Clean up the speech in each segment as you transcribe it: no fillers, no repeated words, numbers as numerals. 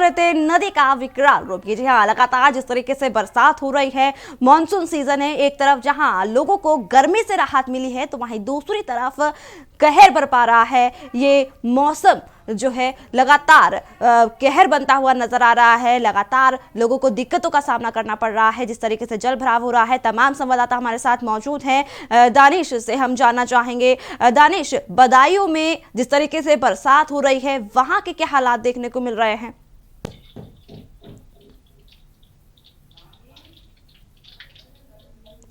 रहते नदी का विकराल रूप। जी हाँ, लगातार जिस तरीके से बरसात हो रही है, मॉनसून सीजन है, एक तरफ जहां लोगों को गर्मी से राहत मिली है तो वहीं दूसरी तरफ कहर बरपा रहा है। ये मौसम जो है लगातार कहर बनता हुआ नजर आ रहा है। लगातार लोगों को दिक्कतों का सामना करना पड़ रहा है। जिस तरीके से जल भराव हो रहा है, तमाम संवाददाता हमारे साथ मौजूद हैं। दानिश से हम जानना चाहेंगे, दानिश, बदायूं में जिस तरीके से बरसात हो रही है, वहां के क्या हालात देखने को मिल रहे हैं?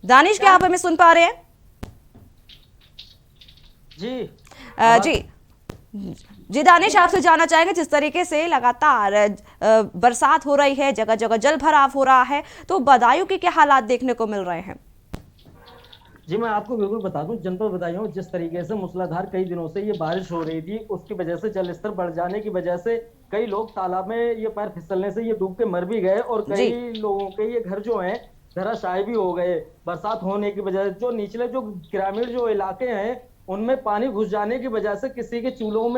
दानिश, क्या आप हमें सुन पा रहे हैं? जी जी जी दानिश, आपसे जानना चाहेंगे, जिस तरीके से लगातार बरसात हो रही है, जगह जगह जल भराव हो रहा है, तो बदायूं के क्या हालात देखने को मिल रहे हैं? जी, मैं आपको बिल्कुल बता दूं, जनपद बदायूं जिस तरीके से मूसलाधार कई दिनों से ये बारिश हो रही थी, उसकी वजह से जल स्तर बढ़ जाने की वजह से कई लोग तालाब में ये पैर फिसलने से ये डूब के मर भी गए और जी कई लोगों के ये घर जो हैं धराशायी भी हो गए। बरसात होने की वजह से जो निचले जो ग्रामीण जो इलाके हैं उनमें पानी घुस जाने की वजह से किसी के चूल्हों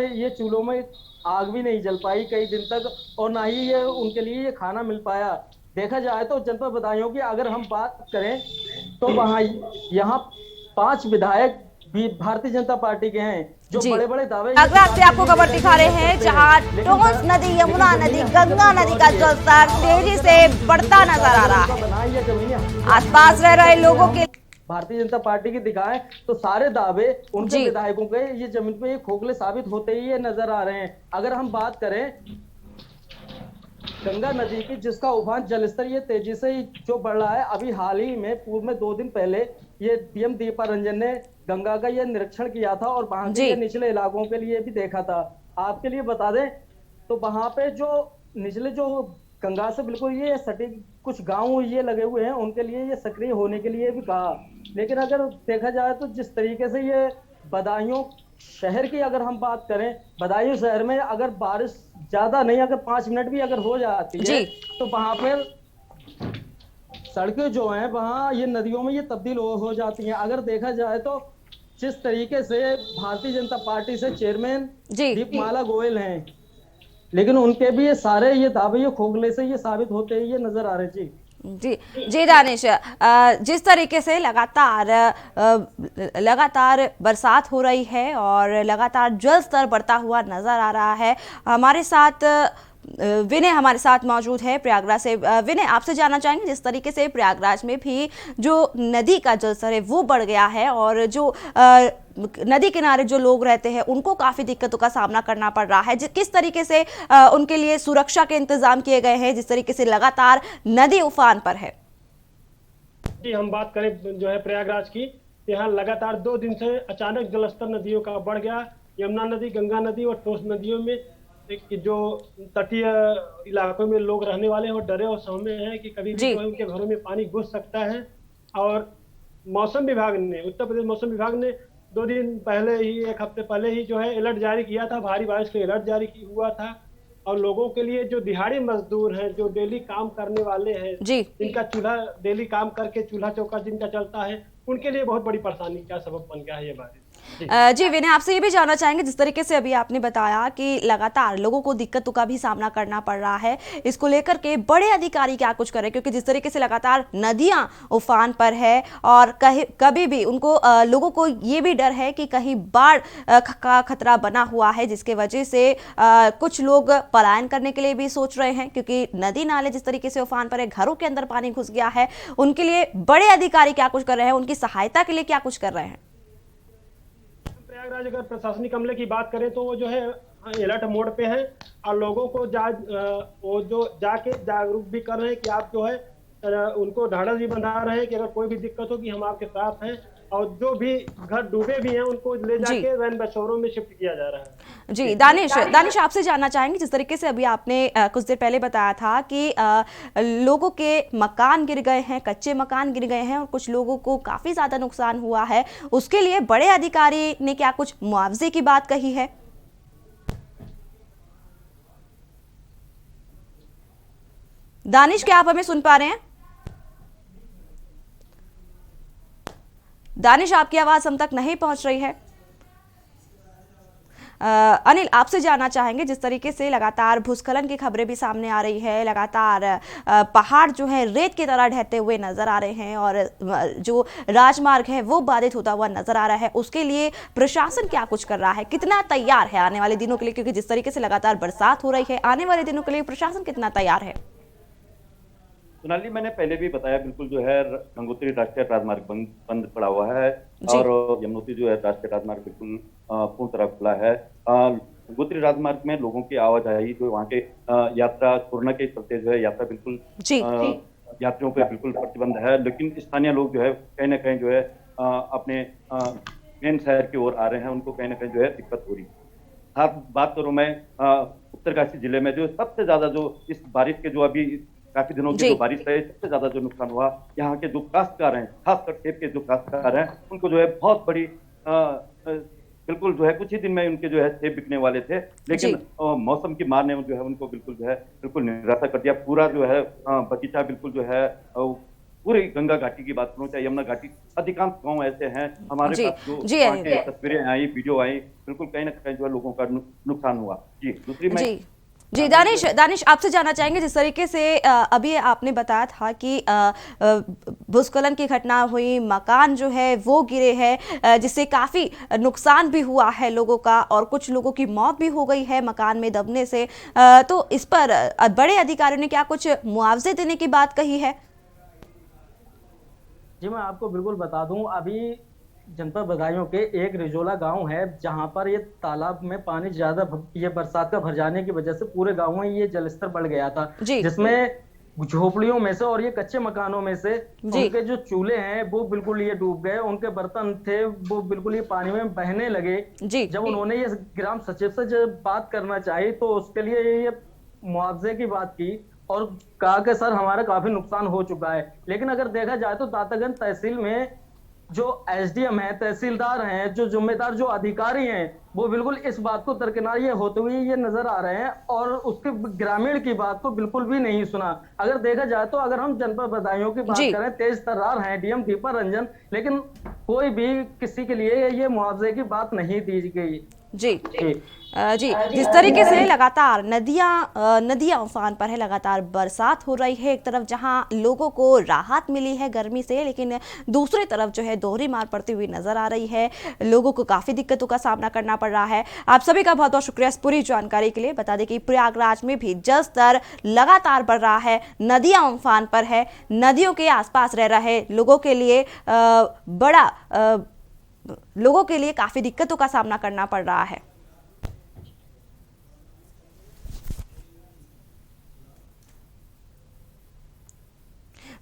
में आग भी नहीं जल पाई कई दिन तक, और ना ही ये उनके लिए ये खाना मिल पाया। देखा जाए तो जनपद बदायूं की अगर हम बात करें तो वहां यहाँ 5 विधायक भी भारतीय जनता पार्टी के हैं जो जी, बड़े बड़े दावे अगला से आपको खबर दिखा रहे हैं, जहां टोंस नदी, यमुना नदी, गंगा नदी का जलस्तर तेजी से बढ़ता नजर आ रहा है। आसपास रह रहे लोगों के भारतीय जनता पार्टी की दिखाएं तो सारे दावे उनके विधायकों के ये जमीन पे ये खोखले साबित होते ही ये नजर आ रहे हैं। अगर हम बात करें गंगा नदी की, जिसका उफान जलस्तर ये तेजी से जो बढ़ रहा है, अभी हाल ही में पूर्व में 2 दिन पहले ये डीएम दीपा रंजन ने गंगा का ये निरीक्षण किया था और वहां के निचले इलाकों के लिए भी देखा था। आपके लिए बता दें तो वहां पे जो निचले जो गंगा से बिल्कुल ये सटीक कुछ गांव ये लगे हुए हैं, उनके लिए ये सक्रिय होने के लिए भी कहा। लेकिन अगर देखा जाए तो जिस तरीके से ये बदायूं शहर की अगर हम बात करें, बदायूं शहर में अगर बारिश ज्यादा नहीं, अगर 5 मिनट भी अगर हो जाती है तो वहां पर सड़कें जो हैं वहां ये नदियों में ये तब्दील हो जाती हैं। अगर देखा जाए तो जिस तरीके से भारतीय जनता पार्टी से चेयरमैन दीपमाला गोयल हैं, लेकिन उनके भी ये सारे ये दावे ये खोखले से ये साबित होते ही ये नजर आ रहे। जी जी जी दानिश, जिस तरीके से लगातार बरसात हो रही है और लगातार जल स्तर बढ़ता हुआ नजर आ रहा है, हमारे साथ विनय हमारे साथ मौजूद है प्रयागराज से। विनय, आपसे जानना चाहेंगे, जिस तरीके से प्रयागराज में भी जो नदी का जलस्तर है वो बढ़ गया है और जो नदी किनारे जो लोग रहते हैं उनको काफी दिक्कतों का सामना करना पड़ रहा है, किस तरीके से उनके लिए सुरक्षा के इंतजाम किए गए हैं, जिस तरीके से लगातार नदी उफान पर है? जी, हम बात करें जो है प्रयागराज की, यहाँ लगातार 2 दिन से अचानक जलस्तर नदियों का बढ़ गया। यमुना नदी, गंगा नदी और टोंस नदियों में जो तटीय इलाकों में लोग रहने वाले हैं वो डरे और सहमे हैं कि कभी भी उनके घरों में पानी घुस सकता है। और मौसम विभाग ने, उत्तर प्रदेश मौसम विभाग ने 2 दिन पहले ही, 1 हफ्ते पहले ही जो है अलर्ट जारी किया था, भारी बारिश का अलर्ट जारी हुआ था। और लोगों के लिए जो दिहाड़ी मजदूर हैं, जो डेली काम करने वाले हैं, जिनका चूल्हा डेली काम करके चूल्हा चौका जिनका चलता है, उनके लिए बहुत बड़ी परेशानी का सबब बन गया है ये बारिश। जी विनय, आपसे ये भी जानना चाहेंगे, जिस तरीके से अभी आपने बताया कि लगातार लोगों को दिक्कतों का भी सामना करना पड़ रहा है, इसको लेकर के बड़े अधिकारी क्या कुछ करें? क्योंकि जिस तरीके से लगातार नदियां उफान पर है और कभी भी उनको लोगों को ये भी डर है कि कहीं बाढ़ का खतरा बना हुआ है, जिसके वजह से कुछ लोग पलायन करने के लिए भी सोच रहे हैं, क्योंकि नदी नाले जिस तरीके से उफान पर है, घरों के अंदर पानी घुस गया है। उनके लिए बड़े अधिकारी क्या कुछ कर रहे हैं, उनकी सहायता के लिए क्या कुछ कर रहे हैं? प्रयागराज अगर प्रशासनिक अमले की बात करें तो वो जो है अलर्ट मोड पे है और लोगों को वो जो जाके जागरूक भी कर रहे हैं कि आप जो है उनको ढाढ़स भी बंधा रहे हैं कि अगर कोई भी दिक्कत होगी हम आपके साथ हैं। और जो भी घर डूबे भी हैं उनको ले जाके रैन बसेरों में शिफ्ट किया जा रहा है। जी दानिश, आपसे जानना चाहेंगे, जिस तरीके से अभी आपने कुछ देर पहले बताया था कि लोगों के मकान गिर गए हैं, कच्चे मकान गिर गए हैं और कुछ लोगों को काफी ज्यादा नुकसान हुआ है, उसके लिए बड़े अधिकारी ने क्या कुछ मुआवजे की बात कही है? दानिश, क्या आप हमें सुन पा रहे हैं? दानिश, आपकी आवाज हम तक नहीं पहुंच रही है। अनिल, आपसे जानना चाहेंगे, जिस तरीके से लगातार भूस्खलन की खबरें भी सामने आ रही है, लगातार पहाड़ जो है रेत की तरह ढहते हुए नजर आ रहे हैं और जो राजमार्ग है वो बाधित होता हुआ नजर आ रहा है, उसके लिए प्रशासन क्या कुछ कर रहा है, कितना तैयार है आने वाले दिनों के लिए? क्योंकि जिस तरीके से लगातार बरसात हो रही है, आने वाले दिनों के लिए प्रशासन कितना तैयार है? सोनाली, मैंने पहले भी बताया, बिल्कुल जो है गंगोत्री राष्ट्रीय राजमार्ग बंद पड़ा हुआ है और यमुनोत्री जो है राष्ट्रीय राजमार्ग बिल्कुल पूर्ण तरह खुला है। गंगोत्री राजमार्ग में लोगों की आवाजाही जो वहाँ के यात्रा कोरोना के चलते जो है यात्रा बिल्कुल यात्रियों पर बिल्कुल प्रतिबंध है, लेकिन स्थानीय लोग जो है कहीं ना कहीं जो है अपने मेन शहर की ओर आ रहे हैं, उनको कहीं ना कहीं जो है दिक्कत हो रही है। खास बात करूं मैं उत्तरकाशी जिले में जो सबसे ज्यादा जो इस बारिश के जो अभी काफी दिनों की जो बारिश है, सबसे ज्यादा जो नुकसान हुआ, यहाँ के जो काश्तकार हैं, खासकर सेब के जो काश्तकार हैं, उनको जो है बहुत बड़ी बिल्कुल जो है कुछ ही दिन में उनके जो है सेब बिकने वाले थे, लेकिन मौसम की मार ने जो है उनको बिल्कुल जो है बिल्कुल निराशा कर दिया। पूरा जो है बगीचा बिल्कुल जो है पूरी गंगा घाटी की बात करूं चाहे यमुना घाटी, अधिकांश गांव ऐसे हैं हमारे पास जो तस्वीरें आई, वीडियो आई, बिल्कुल कहीं ना कहीं जो है लोगों का नुकसान हुआ। जी, दूसरी मैं जी दानिश, आपसे जानना चाहेंगे, जिस तरीके से अभी आपने बताया था कि भूस्खलन की घटना हुई, मकान जो है वो गिरे हैं, जिससे काफ़ी नुकसान भी हुआ है लोगों का और कुछ लोगों की मौत भी हो गई है मकान में दबने से, तो इस पर बड़े अधिकारियों ने क्या कुछ मुआवजे देने की बात कही है? जी, मैं आपको बिल्कुल बता दूं, अभी जनपद बदायूं के एक रिजोला गांव है जहां पर ये तालाब में पानी ज्यादा ये बरसात का भर जाने की वजह से पूरे गांव में ये जलस्तर बढ़ गया था, जिसमें झोपड़ियों में से और ये कच्चे मकानों में से उनके जो चूल्हे हैं वो बिल्कुल ये डूब गए, उनके बर्तन थे वो बिल्कुल ये पानी में बहने लगे। जब उन्होंने ये ग्राम सचिव से जब बात करना चाही तो उसके लिए ये मुआवजे की बात की और कहा कि सर हमारा काफी नुकसान हो चुका है, लेकिन अगर देखा जाए तो दातागंज तहसील में जो एसडीएम है, तहसीलदार हैं, जो जिम्मेदार जो अधिकारी हैं, वो बिल्कुल इस बात को दरकिनार ये होते हुए ये नजर आ रहे हैं और उसके ग्रामीण की बात को बिल्कुल भी नहीं सुना। अगर देखा जाए तो अगर हम जनपद बदायूं की बात करें, तेज तर्रार हैं डीएम दीपा रंजन, लेकिन कोई भी किसी के लिए ये मुआवजे की बात नहीं दी गई। जी, जिस तरीके से लगातार नदियां उफान पर है, लगातार बरसात हो रही है, एक तरफ जहां लोगों को राहत मिली है गर्मी से, लेकिन दूसरी तरफ जो है दोहरी मार पड़ती हुई नजर आ रही है, लोगों को काफी दिक्कतों का सामना करना पड़ रहा है। आप सभी का बहुत बहुत शुक्रिया इस पूरी जानकारी के लिए। बता दें कि प्रयागराज में भी जल स्तर लगातार बढ़ रहा है, नदियां उफान पर है, नदियों के आसपास रह रहे लोगों के लिए काफी दिक्कतों का सामना करना पड़ रहा है।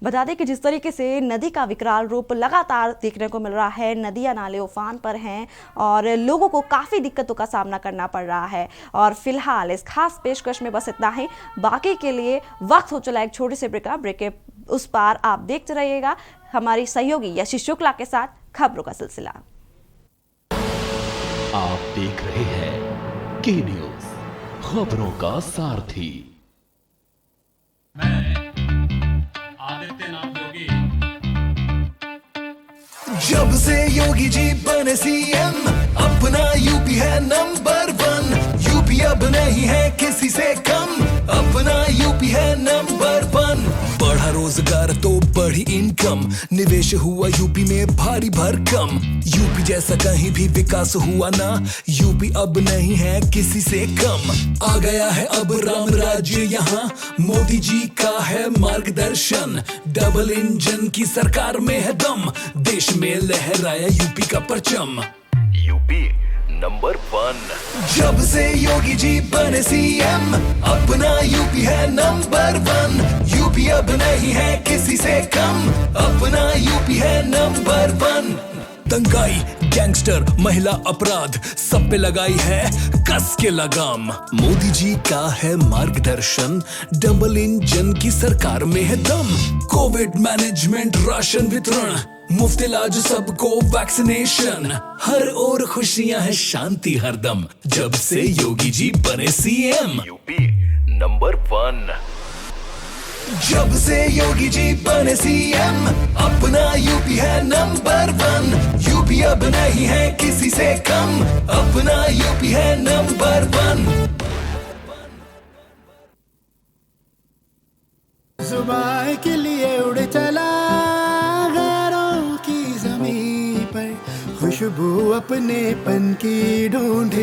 बता दें कि जिस तरीके से नदी का विकराल रूप लगातार देखने को मिल रहा है, नदियां नाले उफान पर हैं और लोगों को काफ़ी दिक्कतों का सामना करना पड़ रहा है। और फिलहाल इस खास पेशकश में बस इतना ही, बाकी के लिए वक्त हो चला एक छोटी सी ब्रेक के उस पार आप देखते रहिएगा हमारी सहयोगी यशी शुक्ला के साथ खबरों का सिलसिला। आप देख रहे हैं के न्यूज़, खबरों का सारथी। जब से योगी जी बने सीएम, अपना यूपी है नंबर 1। यूपी अब नहीं है किसी से कम, अपना यूपी है नंबर 1। बढ़ा रोजगार तो बढ़ी इनकम, निवेश हुआ यूपी में भारी भरकम। यूपी जैसा कहीं भी विकास हुआ ना, यूपी अब नहीं है किसी से कम। आ गया है अब राम राज्य यहाँ, मोदी जी का है मार्गदर्शन। डबल इंजन की सरकार में है दम, देश में लहराया यूपी का परचम। UP number 1। जब से योगी जी बने सीएम, अपना यूपी है नंबर 1। यूपी अब नहीं है किसी से कम, अपना यूपी है नंबर 1। दंगाई, गैंगस्टर, महिला अपराध, सब पे लगाई है कस के लगाम। मोदी जी का है मार्गदर्शन, डबल इंजन की सरकार में है दम। कोविड मैनेजमेंट, राशन वितरण, मुफ्त इलाज सबको, वैक्सीनेशन, हर ओर खुशियां है, शांति हरदम। जब से योगी जी बने सीएम, यूपी नंबर 1। जब से योगी जी बने सीएम, अपना यूपी है नंबर 1। यूपी अब नहीं है किसी से कम, अपना यूपी है नंबर 1। सुबह के लिए उड़ चला गैरों की ज़मीं पर, खुशबू अपने पन की ढूंढे।